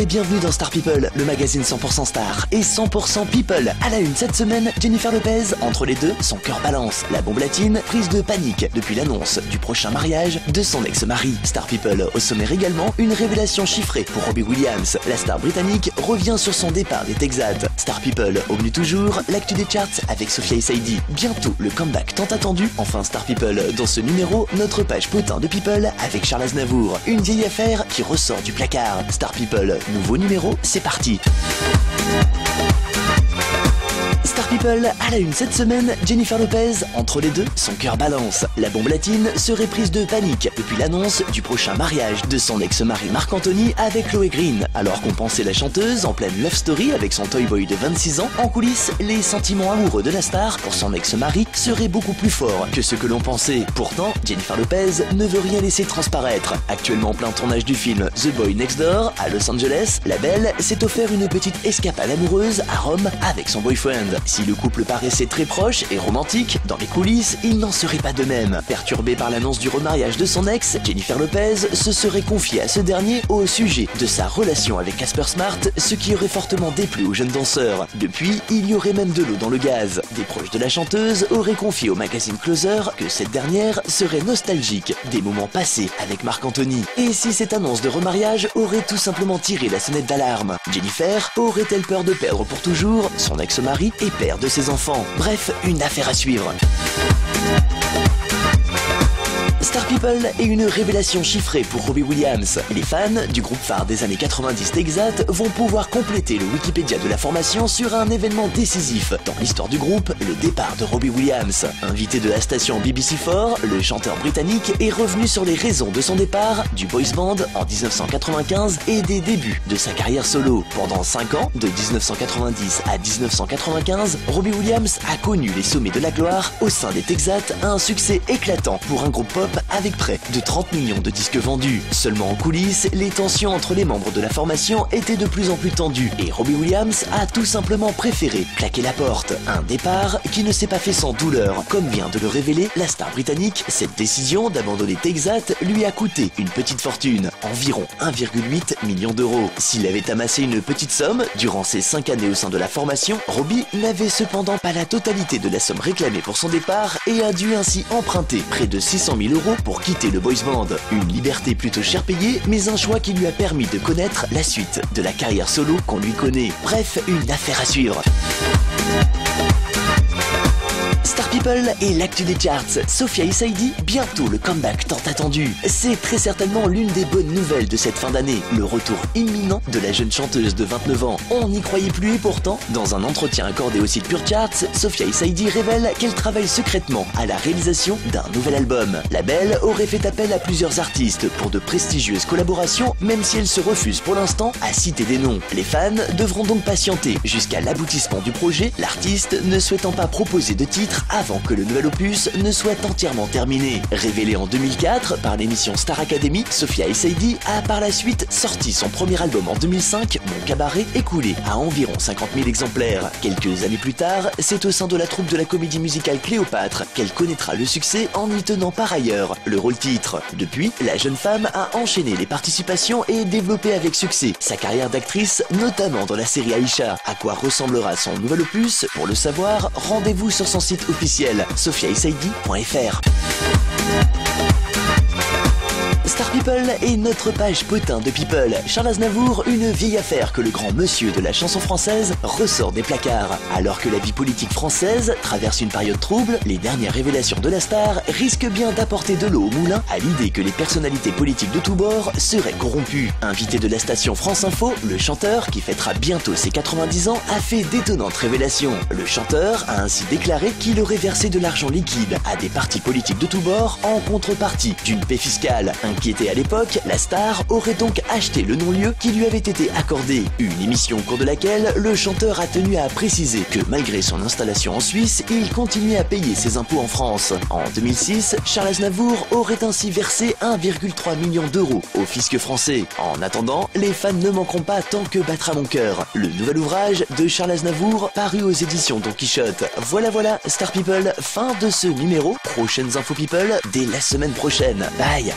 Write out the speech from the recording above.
et bienvenue dans Star People, le magazine 100% star et 100% people. À la une cette semaine, Jennifer Lopez, entre les deux, son cœur balance. La bombe latine, prise de panique depuis l'annonce du prochain mariage de son ex-mari. Star People, au sommaire également, une révélation chiffrée pour Robbie Williams. La star britannique revient sur son départ des Texas. Star People, au menu toujours, l'actu des charts avec Sophia et Saïdi. Bientôt, le comeback tant attendu. Enfin Star People, dans ce numéro, notre page potin de People avec Charles Aznavour. Une vieille affaire qui ressort du placard. Star People, nouveau numéro, c'est parti. Star People, à la une cette semaine, Jennifer Lopez, entre les deux, son cœur balance. La bombe latine serait prise de panique depuis l'annonce du prochain mariage de son ex-mari Marc Anthony avec Chloé Green. Alors qu'on pensait la chanteuse en pleine love story avec son toy boy de 26 ans, en coulisses, les sentiments amoureux de la star pour son ex-mari seraient beaucoup plus forts que ce que l'on pensait. Pourtant, Jennifer Lopez ne veut rien laisser transparaître. Actuellement en plein tournage du film The Boy Next Door à Los Angeles, la belle s'est offert une petite escapade amoureuse à Rome avec son boyfriend. Si le couple paraissait très proche et romantique, dans les coulisses, il n'en serait pas de même. Perturbée par l'annonce du remariage de son ex, Jennifer Lopez se serait confiée à ce dernier au sujet de sa relation avec Casper Smart, ce qui aurait fortement déplu aux jeunes danseurs. Depuis, il y aurait même de l'eau dans le gaz. Des proches de la chanteuse auraient confié au magazine Closer que cette dernière serait nostalgique des moments passés avec Marc Anthony. Et si cette annonce de remariage aurait tout simplement tiré la sonnette d'alarme, Jennifer aurait-elle peur de perdre pour toujours son ex-mari et père de ses enfants? Bref, une affaire à suivre. Star People est une révélation chiffrée pour Robbie Williams. Les fans du groupe phare des années 90 Texas vont pouvoir compléter le Wikipédia de la formation sur un événement décisif dans l'histoire du groupe, le départ de Robbie Williams. Invité de la station BBC4, le chanteur britannique est revenu sur les raisons de son départ du boys band en 1995 et des débuts de sa carrière solo. Pendant 5 ans, de 1990 à 1995, Robbie Williams a connu les sommets de la gloire au sein des Texas, un succès éclatant pour un groupe pop avec près de 30 millions de disques vendus. Seulement en coulisses, les tensions entre les membres de la formation étaient de plus en plus tendues et Robbie Williams a tout simplement préféré claquer la porte. Un départ qui ne s'est pas fait sans douleur. Comme vient de le révéler la star britannique, cette décision d'abandonner Texas lui a coûté une petite fortune, environ 1,8 million d'euros. S'il avait amassé une petite somme durant ses 5 années au sein de la formation, Robbie n'avait cependant pas la totalité de la somme réclamée pour son départ et a dû ainsi emprunter près de 600 000 euros pour quitter le boys band. Une liberté plutôt cher payée, mais un choix qui lui a permis de connaître la suite de la carrière solo qu'on lui connaît. Bref, une affaire à suivre. Star People et l'actu des charts. Sophia et Saïdi, bientôt le comeback tant attendu. C'est très certainement l'une des bonnes nouvelles de cette fin d'année. Le retour imminent de la jeune chanteuse de 29 ans. On n'y croyait plus et pourtant, dans un entretien accordé au site Pure Charts, Sophia et Saïdi révèlent qu'elle travaille secrètement à la réalisation d'un nouvel album. La belle aurait fait appel à plusieurs artistes pour de prestigieuses collaborations, même si elle se refuse pour l'instant à citer des noms. Les fans devront donc patienter jusqu'à l'aboutissement du projet, l'artiste ne souhaitant pas proposer de titre avant que le nouvel opus ne soit entièrement terminé. Révélé en 2004 par l'émission Star Academy, Sophia et Saïdi a par la suite sorti son premier album en 2005, Mon Cabaret, écoulé à environ 50 000 exemplaires. Quelques années plus tard, c'est au sein de la troupe de la comédie musicale Cléopâtre qu'elle connaîtra le succès en y tenant par ailleurs le rôle titre. Depuis, la jeune femme a enchaîné les participations et développé avec succès sa carrière d'actrice, notamment dans la série Aïcha. À quoi ressemblera son nouvel opus? Pour le savoir, rendez-vous sur son site officiel sophiaetsaidi.fr. Star People est notre page potin de People. Charles Aznavour, une vieille affaire que le grand monsieur de la chanson française ressort des placards. Alors que la vie politique française traverse une période trouble, les dernières révélations de la star risquent bien d'apporter de l'eau au moulin à l'idée que les personnalités politiques de tous bords seraient corrompues. Invité de la station France Info, le chanteur, qui fêtera bientôt ses 90 ans, a fait d'étonnantes révélations. Le chanteur a ainsi déclaré qu'il aurait versé de l'argent liquide à des partis politiques de tous bords en contrepartie d'une paix fiscale. Inquiété à l'époque, la star aurait donc acheté le non-lieu qui lui avait été accordé. Une émission au cours de laquelle le chanteur a tenu à préciser que malgré son installation en Suisse, il continuait à payer ses impôts en France. En 2006, Charles Aznavour aurait ainsi versé 1,3 million d'euros au fisc français. En attendant, les fans ne manqueront pas Tant que battra mon cœur, le nouvel ouvrage de Charles Aznavour paru aux éditions Don Quichotte. Voilà, Star People, fin de ce numéro. Prochaines infos People dès la semaine prochaine. Bye.